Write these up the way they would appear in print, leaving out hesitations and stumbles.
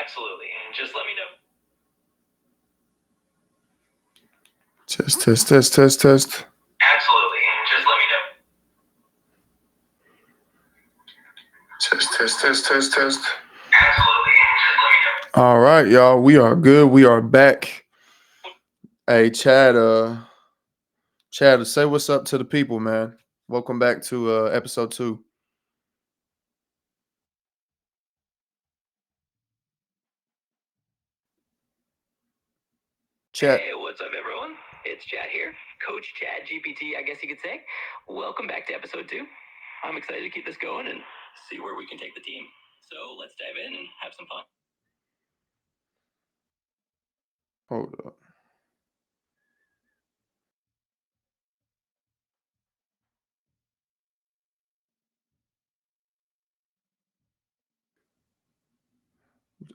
Absolutely. Just let me know. Test, test, test, test, test. Absolutely. Just let me know. Test, test, test, test, test. Absolutely. Just let me know. All right, y'all. We are good. We are back. Hey, Chad, say what's up to the people, man. Welcome back to episode 2. Chat. Hey, what's up, everyone? It's Chad here, Coach ChadGPT, I guess you could say. Welcome back to episode 2. I'm excited to keep this going and see where we can take the team. So let's dive in and have some fun. Hold up.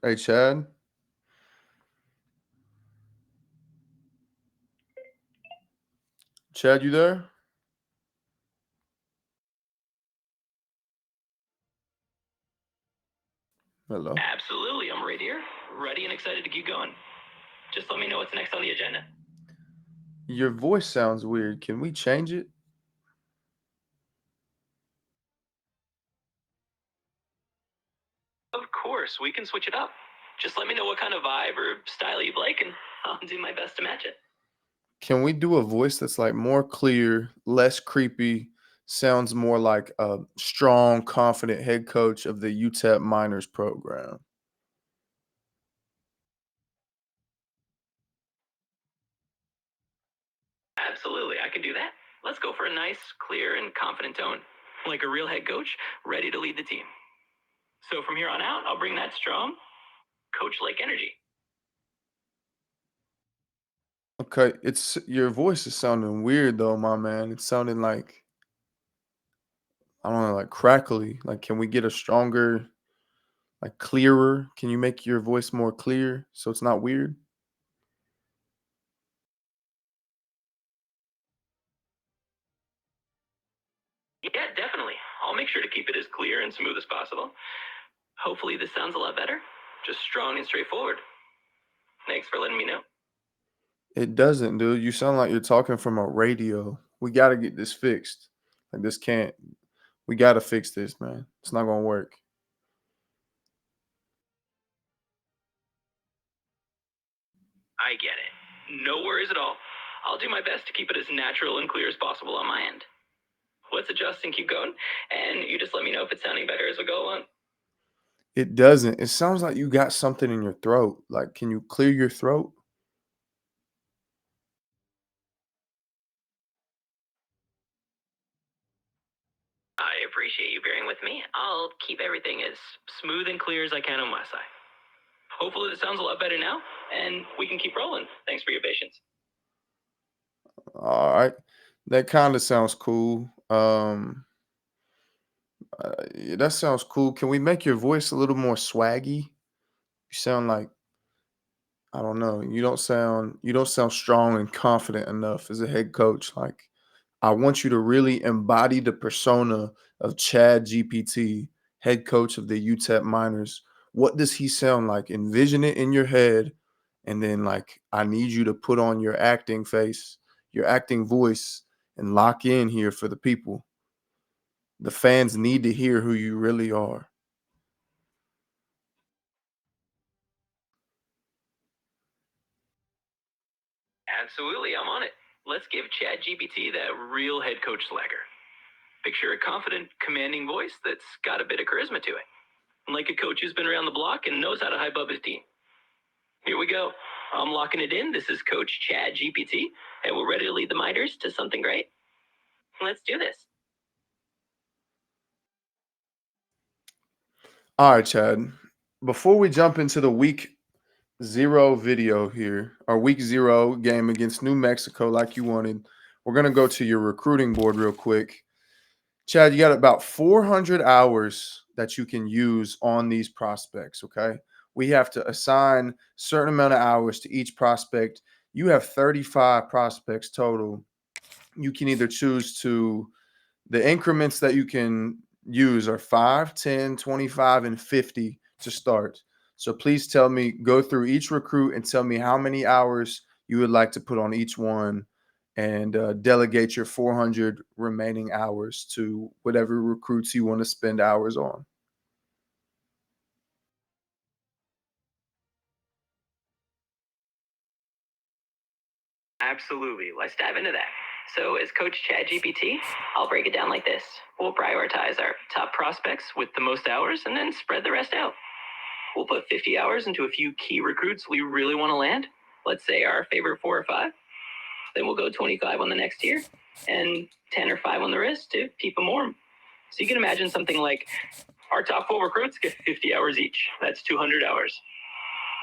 Hey, Chad. Chad, you there? Hello. Absolutely, I'm right here, ready and excited to keep going. Just let me know what's next on the agenda. Your voice sounds weird. Can we change it? Of course, we can switch it up. Just let me know what kind of vibe or style you'd like, and I'll do my best to match it. Can we do a voice that's like more clear, less creepy, sounds more like a strong, confident head coach of the UTEP minors program? Absolutely, I can do that. Let's go for a nice, clear, and confident tone, like a real head coach ready to lead the team. So from here on out, I'll bring that strong, coach-like energy. Okay, it's your voice is sounding weird though, my man. It's sounding like I don't know, like crackly. Like, can we get a stronger, like clearer? Can you make your voice more clear so it's not weird? Yeah, definitely. I'll make sure to keep it as clear and smooth as possible. Hopefully this sounds a lot better. Just strong and straightforward. Thanks for letting me know. It doesn't, dude. You sound like you're talking from a radio. We got to get this fixed. Like this can't. We got to fix this, man. It's not gonna work. I get it. No worries at all. I'll do my best to keep it as natural and clear as possible on my end. Let's adjust and keep going, and you just let me know if it's sounding better as we go along. It doesn't. It sounds like you got something in your throat. Like, can you clear your throat? I appreciate you bearing with me. I'll keep everything as smooth and clear as I can on my side. Hopefully this sounds a lot better now, and we can keep rolling. Thanks for your patience. All right. That kind of sounds cool. Yeah, that sounds cool. Can we make your voice a little more swaggy? You sound like I don't know. You don't sound strong and confident enough as a head coach. Like I want you to really embody the persona of Chad GPT, head coach of the UTEP Miners. What does he sound like? Envision it in your head, and then like I need you to put on your acting face, your acting voice, and lock in here for the people. The fans need to hear who you really are. Absolutely, I'm on it. Let's give ChatGPT that real head coach swagger. Picture a confident, commanding voice that's got a bit of charisma to it, like a coach who's been around the block and knows how to hype up his team. Here we go. I'm locking it in. This is Coach ChatGPT, and we're ready to lead the Miners to something great. Let's do this. All right, Chad. Before we jump into the week 0 video here, our week 0 game against New Mexico, like you wanted, we're going to go to your recruiting board real quick. Chad, you got about 400 hours that you can use on these prospects, okay? We have to assign certain amount of hours to each prospect. You have 35 prospects total. You can either choose to the increments that you can use are 5, 10, 25, and 50 to start. So please go through each recruit and tell me how many hours you would like to put on each one and delegate your 400 remaining hours to whatever recruits you want to spend hours on. Absolutely. Let's dive into that. So, as Coach ChatGPT, I'll break it down like this. We'll prioritize our top prospects with the most hours and then spread the rest out. We'll put 50 hours into a few key recruits we really want to land. Let's say our favorite 4 or 5. Then we'll go 25 on the next tier and 10 or 5 on the rest to keep them warm. So you can imagine something like our top 4 recruits get 50 hours each. That's 200 hours.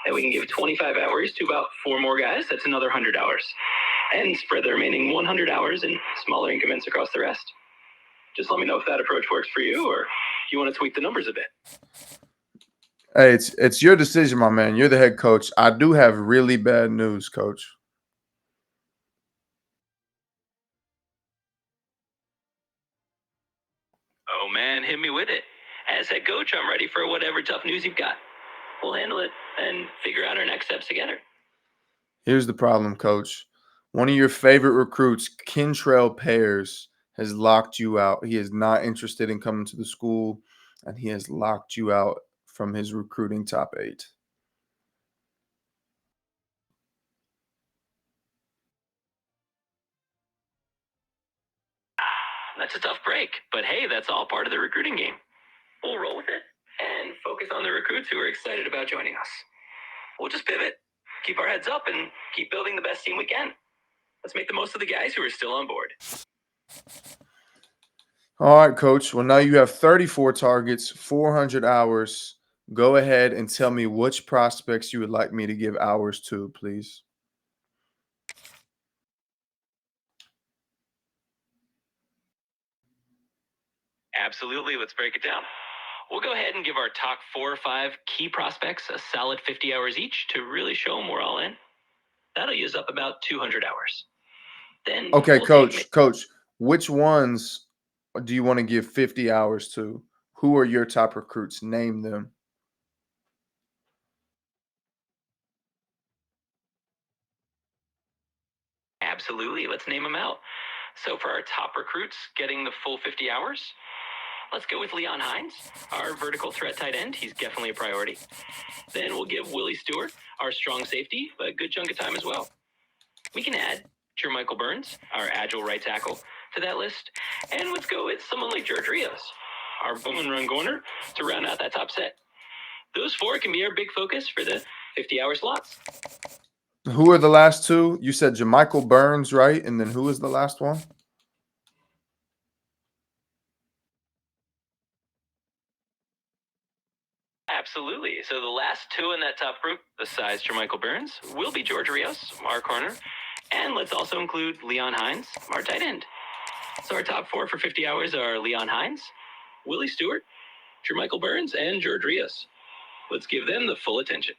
And we can give 25 hours to about 4 more guys. That's another 100 hours. And spread the remaining 100 hours in smaller increments across the rest. Just let me know if that approach works for you or if you want to tweak the numbers a bit. Hey, it's your decision, my man. You're the head coach. I do have really bad news, coach. Oh man, hit me with it. As head coach, I'm ready for whatever tough news you've got. We'll handle it and figure out our next steps together. Here's the problem, coach. One of your favorite recruits, Kentrell Pears, has locked you out. He is not interested in coming to the school, and he has locked you out from his recruiting top 8. That's a tough break, but hey, that's all part of the recruiting game. We'll roll with it and focus on the recruits who are excited about joining us. We'll just pivot, keep our heads up, and keep building the best team we can. Let's make the most of the guys who are still on board. All right, coach. Well, now you have 34 targets, 400 hours. Go ahead and tell me which prospects you would like me to give hours to, please. Absolutely, let's break it down. We'll go ahead and give our top 4 or 5 key prospects a solid 50 hours each to really show them we're all in. That'll use up about 200 hours. Then Okay, we'll take coach, which ones do you want to give 50 hours to? Who are your top recruits? Name them. Absolutely, let's name them out. So for our top recruits getting the full 50 hours, let's go with Leon Hines, our vertical threat tight end. He's definitely a priority. Then we'll give Willie Stewart, our strong safety, a good chunk of time as well. We can add Jermichael Burns, our agile right tackle, to that list. And let's go with someone like George Rios, our boom and run corner, to round out that top set. Those 4 can be our big focus for the 50-hour slots. Who are the last 2? You said Jermichael Burns, right? And then who is the last one? Absolutely. So the last 2 in that top group, besides Jermichael Burns, will be George Rios, our corner, and let's also include Leon Hines, our tight end. So our top 4 for 50 hours are Leon Hines, Willie Stewart, Jermichael Burns, and George Rios. Let's give them the full attention.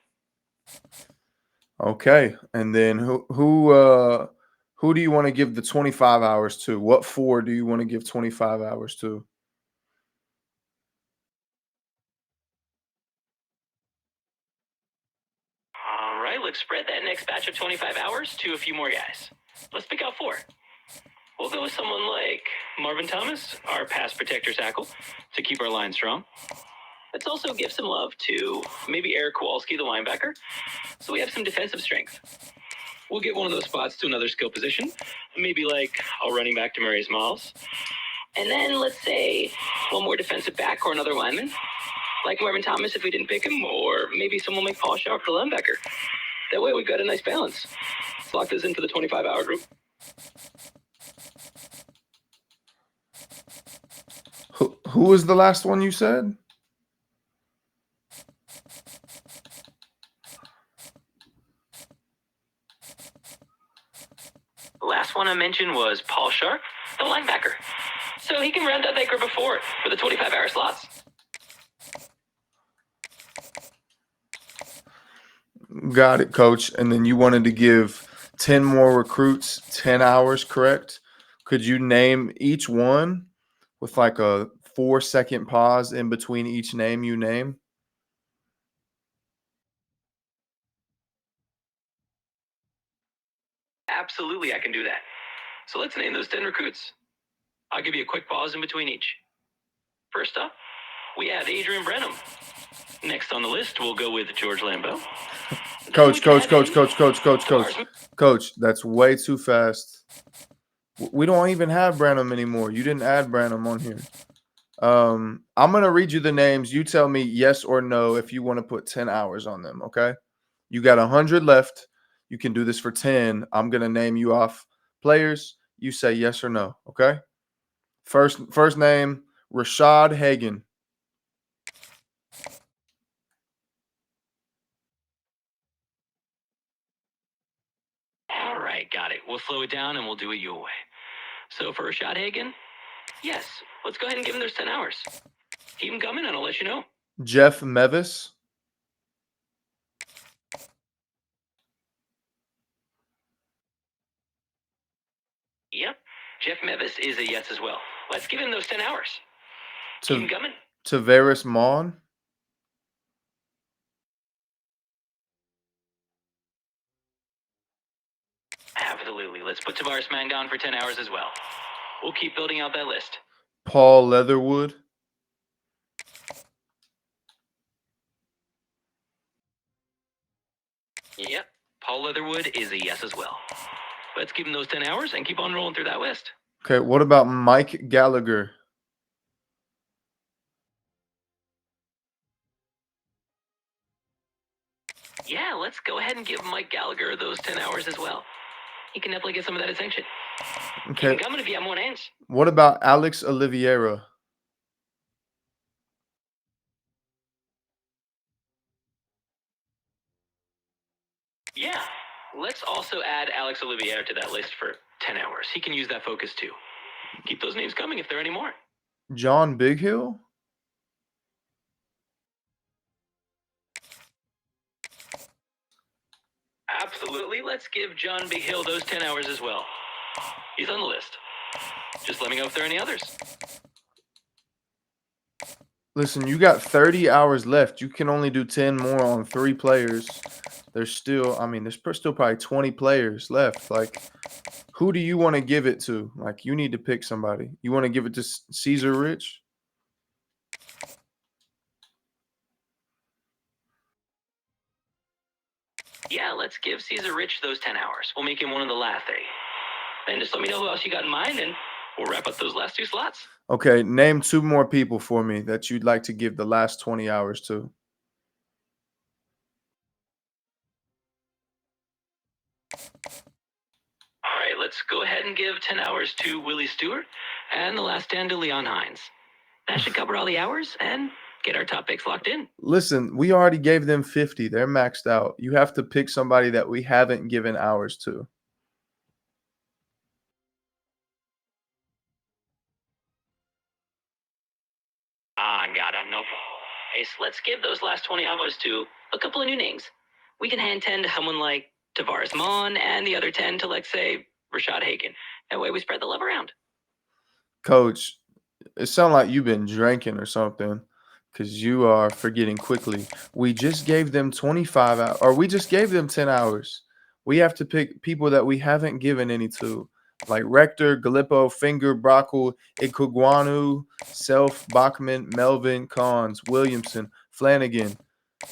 Okay. And then who do you want to give the 25 hours to? What 4 do you want to give 25 hours to? All right, let's spread that next batch of 25 hours to a few more guys. Let's pick out 4. We'll go with someone like Marvin Thomas, our pass protector tackle, to keep our line strong. Let's also give some love to maybe Eric Kowalski, the linebacker, so we have some defensive strength. We'll give one of those spots to another skill position, maybe like a running back to Murray Smalls. And then let's say one more defensive back or another lineman, like Marvin Thomas if we didn't pick him, or maybe someone like Paul Sharp, the linebacker. That way we've got a nice balance. Let's lock this in for the 25-hour group. Who was the last one you said? The last one I mentioned was Paul Sharp, the linebacker. So he can round out that group of 4 for the 25-hour slots. Got it, coach. And then you wanted to give 10 more recruits 10 hours, correct? Could you name each one with like a 4-second pause in between each name you name? Absolutely, I can do that. So let's name those 10 recruits. I'll give you a quick pause in between each. First up, we have Adrian Brenham. Next on the list, we'll go with George Lambeau. Then we Coach, can coach, add coach, in coach, coach, coach, coach, Tavares. coach. That's way too fast. We don't even have Branham anymore. You didn't add Branham on here. I'm gonna read you the names. You tell me yes or no if you want to put 10 hours on them. Okay. You got 100 left. You can do this for 10. I'm gonna name you off players. You say yes or no. Okay. First name, Rashad Hagan. All right, got it. We'll slow it down and we'll do it your way. So for Rashad Hagan, yes, let's go ahead and give him those 10 hours. Keep him coming and I'll let you know. Jeff Mevis. Yep, Jeff Mevis is a yes as well. Let's give him those 10 hours. Keep him coming. Tavares Mon. Absolutely. Let's put Tavares Man down for 10 hours as well. We'll keep building out that list. Paul Leatherwood. Yep, Paul Leatherwood is a yes as well. Let's give him those 10 hours and keep on rolling through that list. Okay, what about Mike Gallagher? Yeah, let's go ahead and give Mike Gallagher those 10 hours as well. He can definitely get some of that attention. Keep Okay. him coming if you have more names. What about Alex Oliveira? Yeah, let's also add Alex Olivier to that list for 10 hours. He can use that focus too. Keep those names coming if there are any more. John Bighill? Absolutely, let's give John Big Hill those 10 hours as well. He's on the list. Just let me know if there are any others. Listen, you got 30 hours left. You can only do 10 more on 3 players. There's still, still probably 20 players left. Like, who do you want to give it to? Like, you need to pick somebody. You want to give it to Caesar Rich? Yeah, let's give Caesar Rich those 10 hours. We'll make him one of the last 30. Then just let me know who else you got in mind, and we'll wrap up those last 2 slots. Okay, name 2 more people for me that you'd like to give the last 20 hours to. All right, let's go ahead and give 10 hours to Willie Stewart and the last 10 to Leon Hines. That should cover all the hours and get our top picks locked in. Listen, we already gave them 50. They're maxed out. You have to pick somebody that we haven't given hours to. Got it. No problem. Hey, so let's give those last 20 hours to a couple of new names. We can hand 10 to someone like Tavares Mon and the other 10 to, let's say, Rashad Hagan. That way we spread the love around. Coach, it sounds like you've been drinking or something because you are forgetting quickly. We just gave them 25 hours, or we just gave them 10 hours. We have to pick people that we haven't given any to, like Rector, Galippo, Finger, Brockle, Ikuguanu, Self, Bachman, Melvin, Collins, Williamson, Flanagan,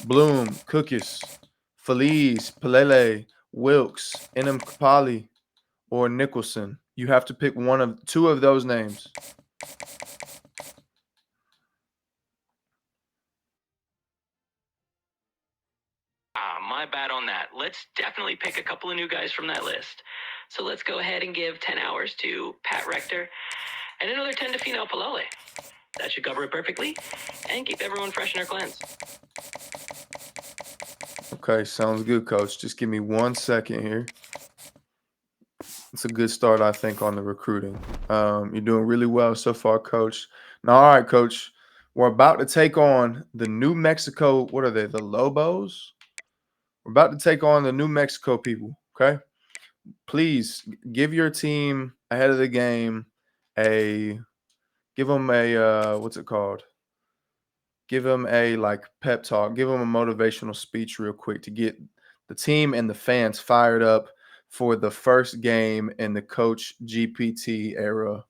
Bloom, Cookis, Feliz, Pelele, Wilkes, Enum Kapali, or Nicholson. You have to pick one of 2 of those names. My bad on that. Let's definitely pick a couple of new guys from that list. So let's go ahead and give 10 hours to Pat Rector and another 10 to Finau Palole. That should cover it perfectly and keep everyone fresh in our clans. Okay, sounds good, Coach. Just give me 1 second here. It's a good start, I think, on the recruiting. You're doing really well so far, Coach. Now, all right, Coach. We're about to take on the New Mexico. What are they? The Lobos. We're about to take on the New Mexico people. Okay. Please give your team ahead of the game give them a what's it called? Give them a like pep talk. Give them a motivational speech real quick to get the team and the fans fired up for the first game in the Coach GPT era?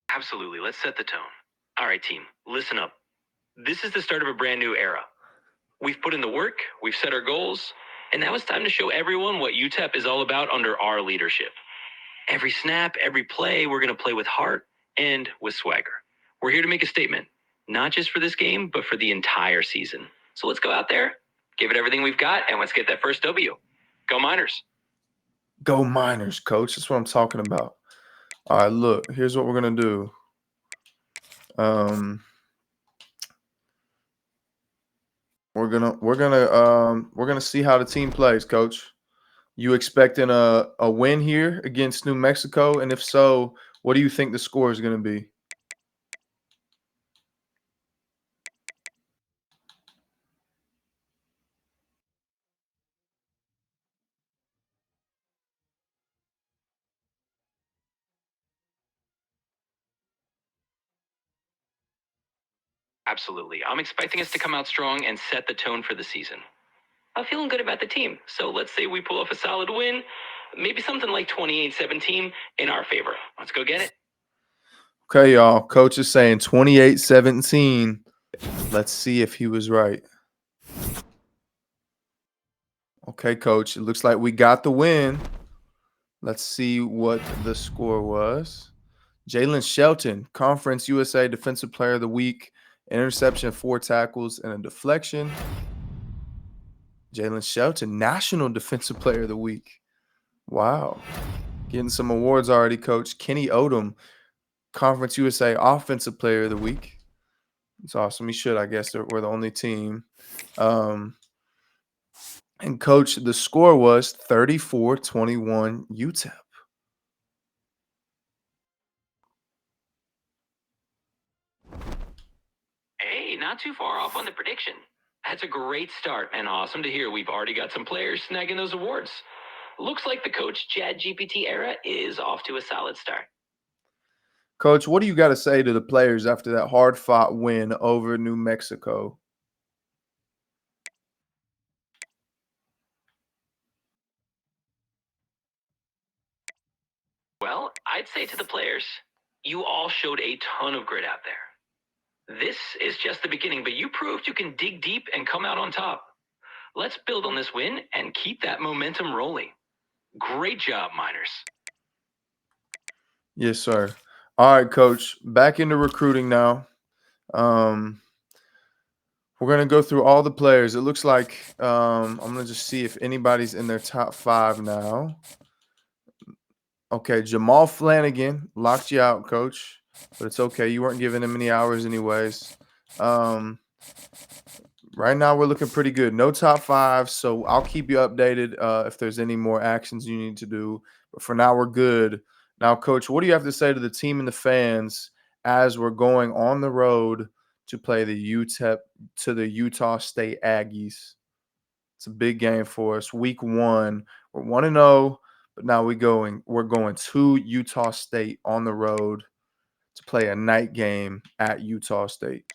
Absolutely. Let's set the tone. All right, team, listen up. This is the start of a brand new era. We've put in the work, we've set our goals, and now it's time to show everyone what UTEP is all about under our leadership. Every snap, every play, we're going to play with heart and with swagger. We're here to make a statement, not just for this game, but for the entire season. So let's go out there, give it everything we've got, and let's get that first W. Go Miners. Go Miners, coach. That's what I'm talking about. All right, look, here's what we're gonna do. Um, we're gonna see how the team plays, coach. You expecting a win here against New Mexico? And if so, what do you think the score is gonna be? Absolutely. I'm expecting us to come out strong and set the tone for the season. I'm feeling good about the team. So let's say we pull off a solid win, maybe something like 28-17 in our favor. Let's go get it. Okay, y'all. Coach is saying 28-17. Let's see if he was right. Okay, coach. It looks like we got the win. Let's see what the score was. Jalen Shelton, Conference USA Defensive Player of the Week, interception, 4 tackles, and a deflection. Jalen Shelton, National Defensive Player of the Week. Wow. Getting some awards already, coach. Kenny Odom, Conference USA Offensive Player of the Week. It's awesome. He should, I guess. We're the only team. And coach, the score was 34-21 UTEP. Hey, not too far off on the prediction. That's a great start and awesome to hear we've already got some players snagging those awards. Looks like the Coach ChadGPT era is off to a solid start. Coach, what do you got to say to the players after that hard-fought win over New Mexico? Well, I'd say to the players, you all showed a ton of grit out there. This is just the beginning, but you proved you can dig deep and come out on top. Let's build on this win and keep that momentum rolling. Great job, Miners. Yes, sir. All right, coach. Back into recruiting now. Um, we're gonna go through all the players. It looks like I'm gonna just see if anybody's in their top 5 now. Okay, Jamal Flanagan locked you out, coach, but it's okay. You weren't giving him any hours anyways. Um, right now we're looking pretty good. No top 5, so I'll keep you updated if there's any more actions you need to do. But for now, we're good. Now, coach, what do you have to say to the team and the fans as we're going on the road to play the UTEP to the Utah State Aggies? It's a big game for us. Week 1, we're 1-0, but now we're going to Utah State on the road to play a night game at Utah State.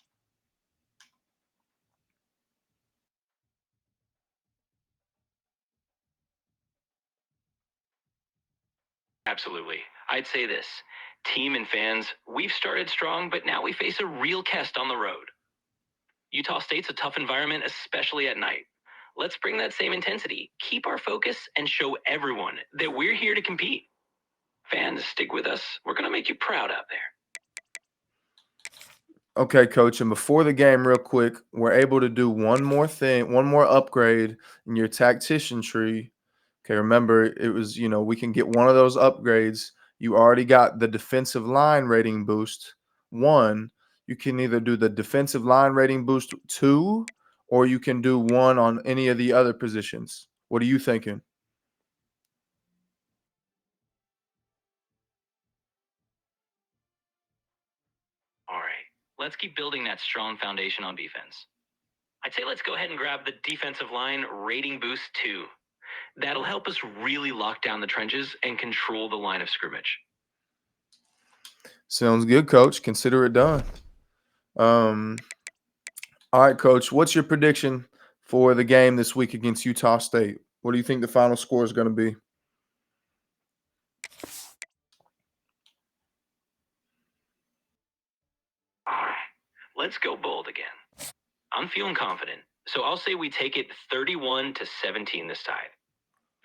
Absolutely. I'd say this team and fans, we've started strong, but now we face a real test on the road. Utah State's a tough environment, especially at night. Let's bring that same intensity, keep our focus, and show everyone that we're here to compete. Fans, stick with us. We're going to make you proud out there. Okay, coach. And before the game, real quick, we're able to do one more thing, one more upgrade in your tactician tree. Okay, remember, it was, we can get one of those upgrades. You already got the defensive line rating boost 1. You can either do the defensive line rating boost 2, or you can do 1 on any of the other positions. What are you thinking? All right, let's keep building that strong foundation on defense. I'd say let's go ahead and grab the defensive line rating boost 2. That'll help us really lock down the trenches and control the line of scrimmage. Sounds good, coach. Consider it done. Um, All right, coach. What's your prediction for the game this week against Utah State? What do you think the final score is going to be? All right, let's go bold again. I'm feeling confident, so I'll say we take it 31-17 this time.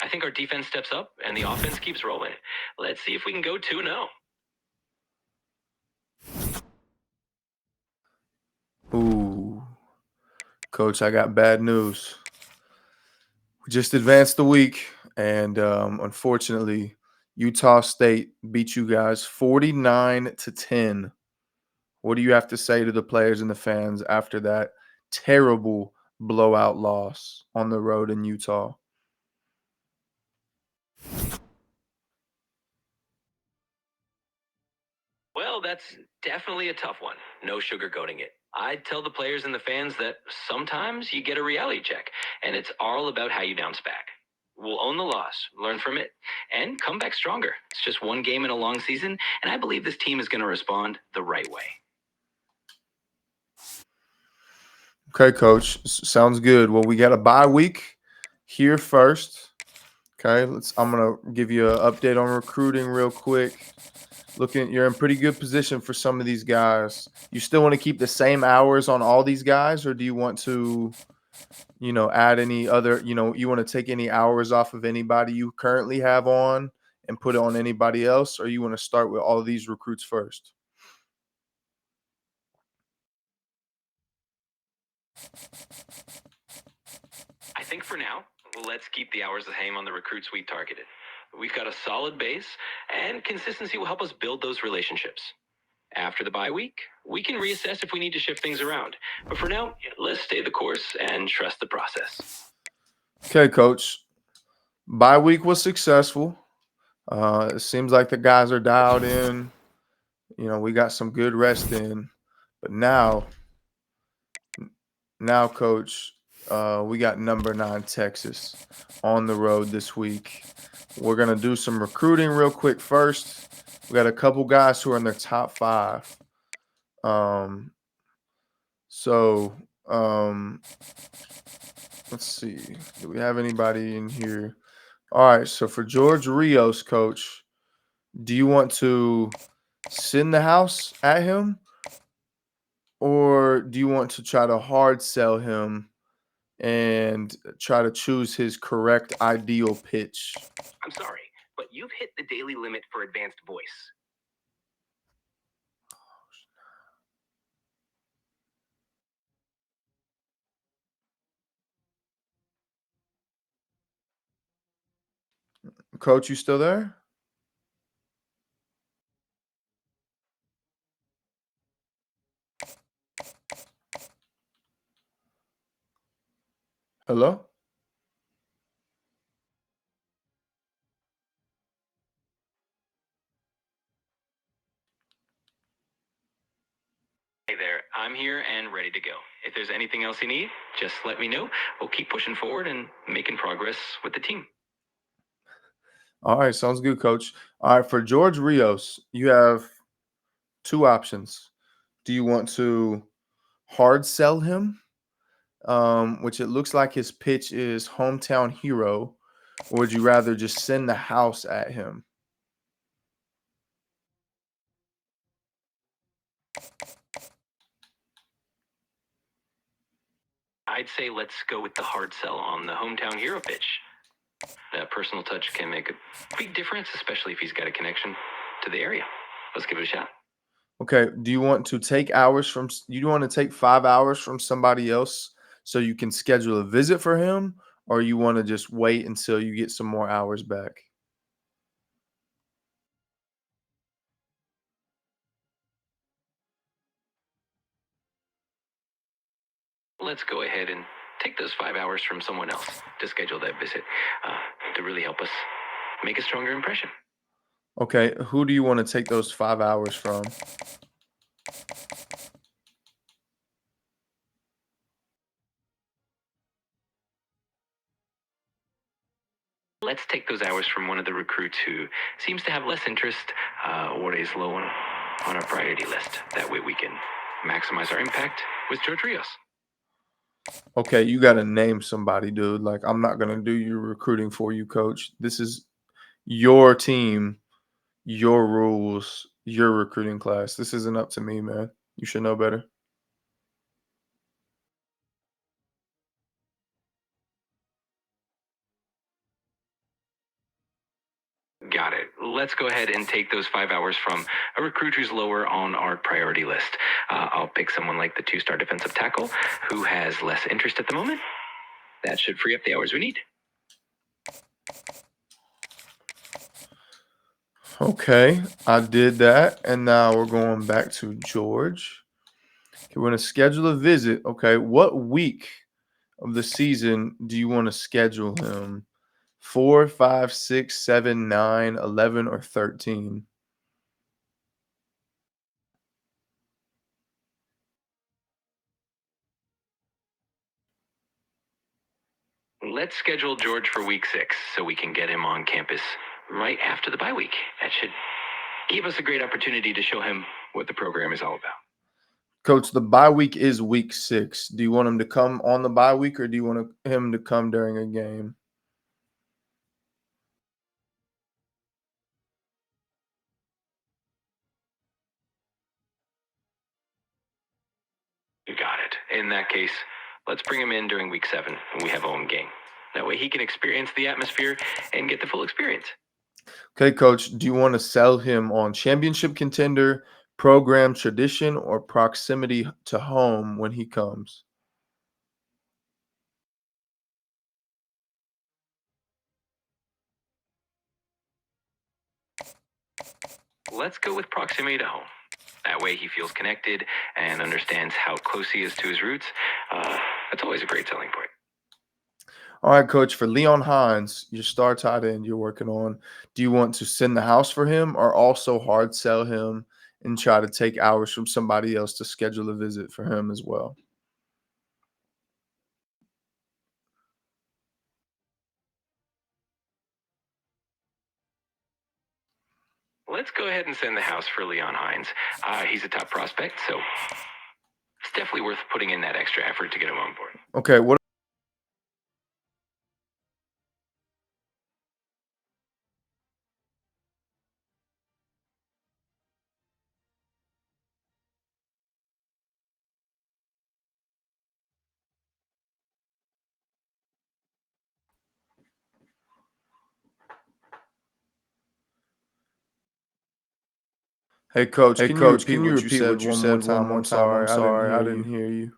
I think our defense steps up and the offense keeps rolling. Let's see if we can go 2-0. Ooh, coach, I got bad news. We just advanced the week, and unfortunately, Utah State beat you guys 49-10. What do you have to say to the players and the fans after that terrible blowout loss on the road in Utah? Well, that's definitely a tough one. No sugarcoating it. I'd tell the players and the fans that sometimes you get a reality check, and it's all about how you bounce back. We'll own the loss, learn from it, and come back stronger. It's just one game in a long season, and I believe this team is going to respond the right way. Okay, coach. Sounds good. Well, we got a bye week here first. Okay, I'm gonna give you an update on recruiting real quick. Looking, you're in pretty good position for some of these guys. You still want to keep the same hours on all these guys, or do you want to, add any other, you want to take any hours off of anybody you currently have on and put it on anybody else, or you want to start with all of these recruits first? I think for now, let's keep the hours the same on the recruits we targeted. We've got a solid base, and consistency will help us build those relationships. After the bye week, we can reassess if we need to shift things around. But for now, let's stay the course and trust the process. Okay, coach. Bye week was successful. It seems like the guys are dialed in. We got some good rest in, but now, coach, we got number 9 Texas on the road this week. We're gonna do some recruiting real quick first. We got a couple guys who are in their top 5. Um, so let's see. Do we have anybody in here? All right. So for George Rios, coach, do you want to send the house at him, or do you want to try to hard sell him and try to choose his correct ideal pitch? I'm sorry, but you've hit the daily limit for advanced voice. Coach, you still there? Hello? Hey there, I'm here and ready to go. If there's anything else you need, just let me know. We'll keep pushing forward and making progress with the team. All right, sounds good, coach. All right, for George Rios, you have 2 options. Do you want to hard sell him, which it looks like his pitch is hometown hero, or would you rather just send the house at him? I'd say let's go with the hard sell on the hometown hero pitch. That personal touch can make a big difference, especially if he's got a connection to the area. Let's give it a shot. Okay. Do you want to take hours from? You want to take 5 hours from somebody else so you can schedule a visit for him, or you want to just wait until you get some more hours back? Let's go ahead and take those 5 hours from someone else to schedule that visit to really help us make a stronger impression. Okay. Who do you want to take those 5 hours from? Let's take those hours from one of the recruits who seems to have less interest or is low on our priority list. That way we can maximize our impact with George Rios. Okay, you got to name somebody, dude. Like, I'm not going to do your recruiting for you, coach. This is your team, your rules, your recruiting class. This isn't up to me, man. You should know better. Got it. Let's go ahead and take those 5 hours from a recruit who's lower on our priority list. I'll pick someone like the two-star defensive tackle who has less interest at the moment. That should free up the hours we need. Okay, I did that. And now we're going back to George. Okay, we're going to schedule a visit. Okay, what week of the season do you want to schedule him? 4, 5, 6, 7, 9, 11, or 13? Let's schedule George for week 6 so we can get him on campus right after the bye week. That should give us a great opportunity to show him what the program is all about. Coach, the bye week is week 6. Do you want him to come on the bye week or do you want him to come during a game? You got it. In that case, let's bring him in during week 7 when we have a home game. That way he can experience the atmosphere and get the full experience. Okay, coach, do you want to sell him on championship contender, program tradition, or proximity to home when he comes? Let's go with proximity to home. That way he feels connected and understands how close he is to his roots. That's always a great selling point. All right, coach, for Leon Hines, your star tight end you're working on, do you want to send the house for him or also hard sell him and try to take hours from somebody else to schedule a visit for him as well? Let's go ahead and send the house for Leon Hines. He's a top prospect, so it's definitely worth putting in that extra effort to get him on board. Okay, what Hey coach, Hey Can coach, can you repeat what you said one more time? I'm sorry, I didn't hear you.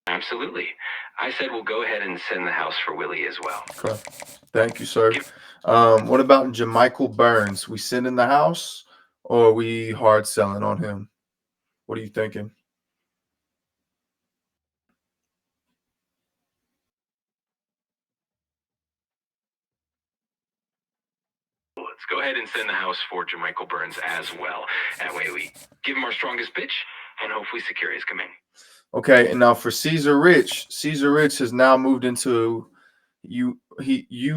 Absolutely. I said we'll go ahead and send the house for Willie as well. Okay. Thank you, sir. Give- What about Jamichael Burns? We send in the house or we hard selling on him? What are you thinking? Let's go ahead and send the house for Jermichael Burns as well. That way we give him our strongest pitch and hopefully secure his command. Okay, and now for Caesar Rich has now moved into you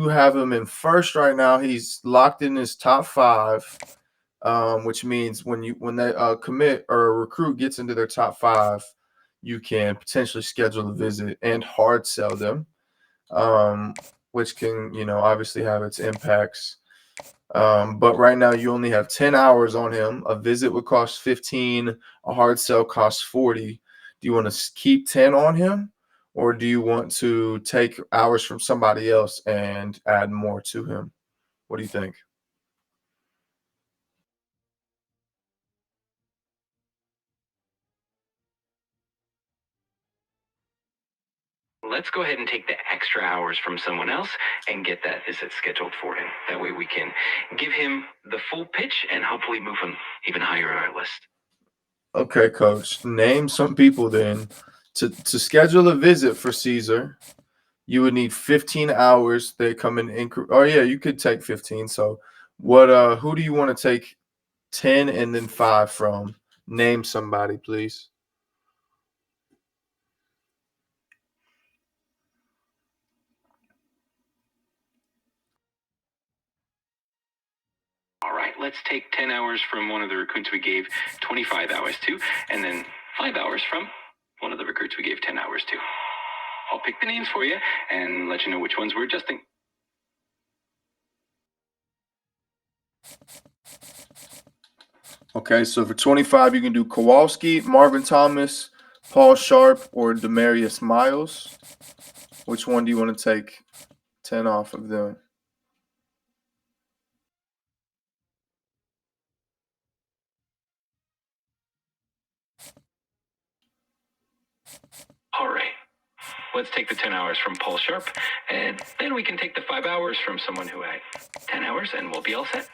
have him in first right now. He's locked in his top 5, which means when they commit or a recruit gets into their top 5, you can potentially schedule a visit and hard sell them, um, which can obviously have its impacts. But right now you only have 10 hours on him. A visit would cost 15, a hard sell costs 40. Do you want to keep 10 on him or do you want to take hours from somebody else and add more to him? What do you think? Let's go ahead and take the extra hours from someone else and get that visit scheduled for him. That way we can give him the full pitch and hopefully move him even higher on our list. Okay, coach. Name some people then. To schedule a visit for Caesar, you would need 15 hours. They come in oh yeah, you could take 15. So what who do you want to take 10 and then 5 from? Name somebody, please. let's take 10 hours from one of the recruits we gave 25 hours to, and then 5 hours from one of the recruits we gave 10 hours to. I'll pick the names for you and let you know which ones we're adjusting. Okay, so for 25, you can do Kowalski, Marvin Thomas, Paul Sharp, or Demarius Miles. Which one do you want to take 10 off of them? All right. Let's take the 10 hours from Paul Sharp, and then we can take the 5 hours from someone who had 10 hours, and we'll be all set.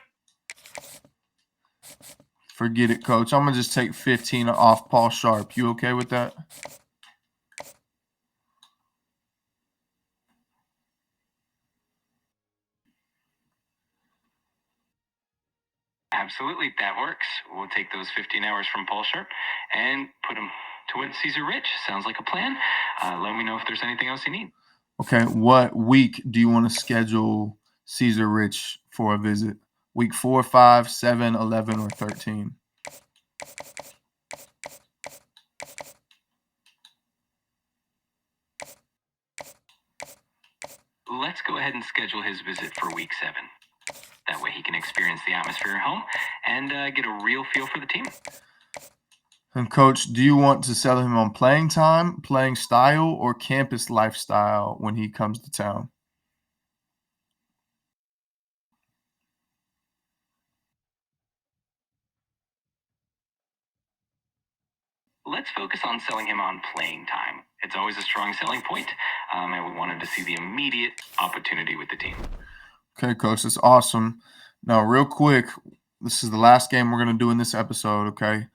Forget it, coach. I'm going to just take 15 off Paul Sharp. You okay with that? Absolutely, that works. We'll take those 15 hours from Paul Sharp and put them towards Caesar Rich. Sounds like a plan. Let me know if there's anything else you need. Okay, what week do you want to schedule Caesar Rich for a visit? Week 4, 5, 7, 11, or 13? Let's go ahead and schedule his visit for week 7. That way he can experience the atmosphere at home and get a real feel for the team. And coach, do you want to sell him on playing time, playing style, or campus lifestyle when he comes to town? Let's focus on selling him on playing time. It's always a strong selling point, and we wanted to see the immediate opportunity with the team. Okay, coach, that's awesome. Now, real quick, this is the last game we're going to do in this episode, okay?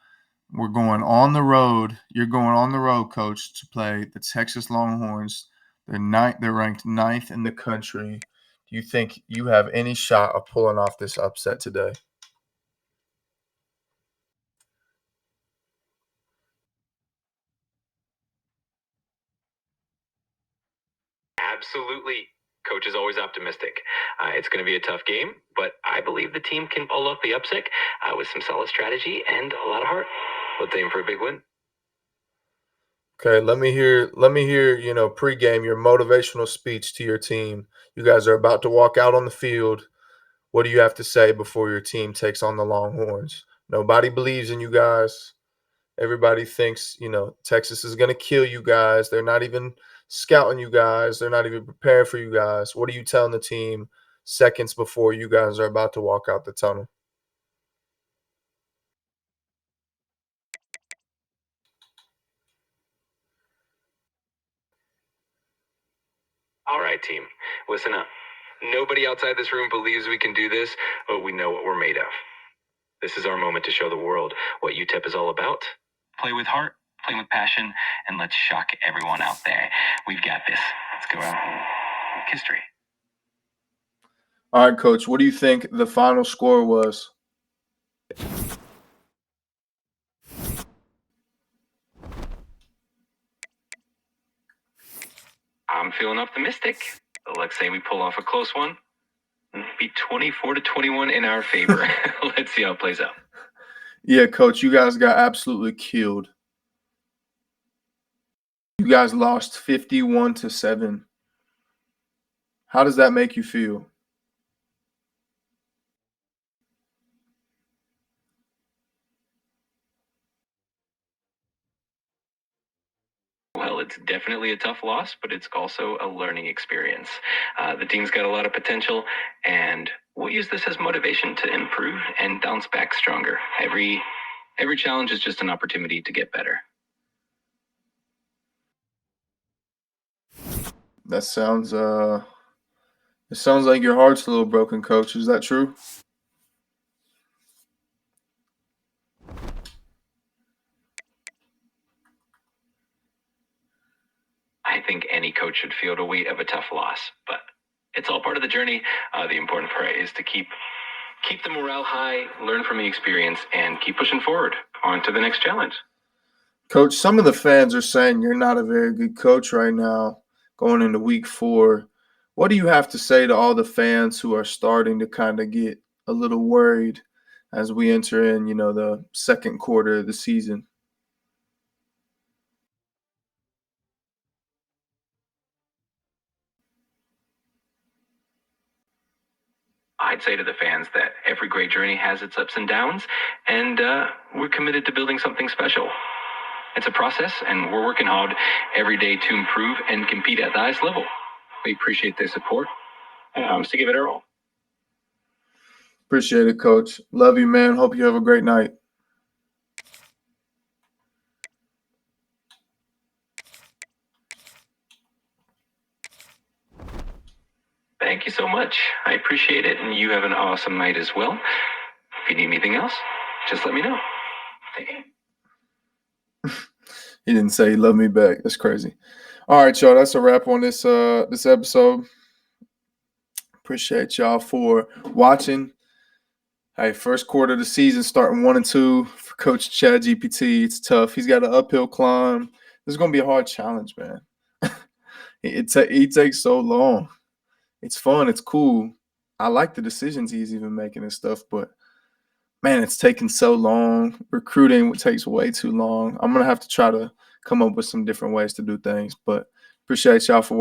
We're going on the road. You're going on the road, coach, to play the Texas Longhorns. They're ranked 9th in the country. Do you think you have any shot of pulling off this upset today? Absolutely. Coach is always optimistic. It's going to be a tough game, but I believe the team can pull off the upset with some solid strategy and a lot of heart. Let's aim for a big win. Okay, let me hear, pregame your motivational speech to your team. You guys are about to walk out on the field. What do you have to say before your team takes on the Longhorns? Nobody believes in you guys. Everybody thinks, Texas is going to kill you guys. They're not even scouting you guys. They're not even preparing for you guys. What are you telling the team seconds before you guys are about to walk out the tunnel? All right, team, listen up. Nobody outside this room believes we can do this, but we know what we're made of. This is our moment to show the world what UTEP is all about. Play with heart, play with passion, and let's shock everyone out there. We've got this. Let's go out and make history. All right, coach, what do you think the final score was? I'm feeling optimistic. Let's say we pull off a close one. Be 24-21 in our favor. Let's see how it plays out. Yeah, coach, you guys got absolutely killed. You guys lost 51-7. How does that make you feel? Well, it's definitely a tough loss, but it's also a learning experience. The team's got a lot of potential, and we'll use this as motivation to improve and bounce back stronger. Every challenge is just an opportunity to get better. That sounds it sounds like your heart's a little broken, coach. Is that true? I think any coach should feel the weight of a tough loss, but it's all part of the journey. The important part is to keep the morale high, learn from the experience, and keep pushing forward on to the next challenge. Coach, some of the fans are saying you're not a very good coach right now going into week 4. What do you have to say to all the fans who are starting to kind of get a little worried as we enter in, the second quarter of the season? I'd say to the fans that every great journey has its ups and downs, and we're committed to building something special. It's a process, and we're working hard every day to improve and compete at the highest level. We appreciate their support and promise to give it our all. Appreciate it, Coach. Love you, man. Hope you have a great night. Thank you so much. I appreciate it, and you have an awesome night as well. If you need anything else, just let me know. Take care. He didn't say he loved me back. That's crazy. All right, y'all. That's a wrap on this episode. Appreciate y'all for watching. Hey, first quarter of the season, starting 1-2 for Coach ChadGPT. It's tough. He's got an uphill climb. This is gonna be a hard challenge, man. He takes so long. It's fun. It's cool. I like the decisions he's even making and stuff, but man, it's taking so long. Recruiting takes way too long. I'm gonna have to try to come up with some different ways to do things. But appreciate y'all for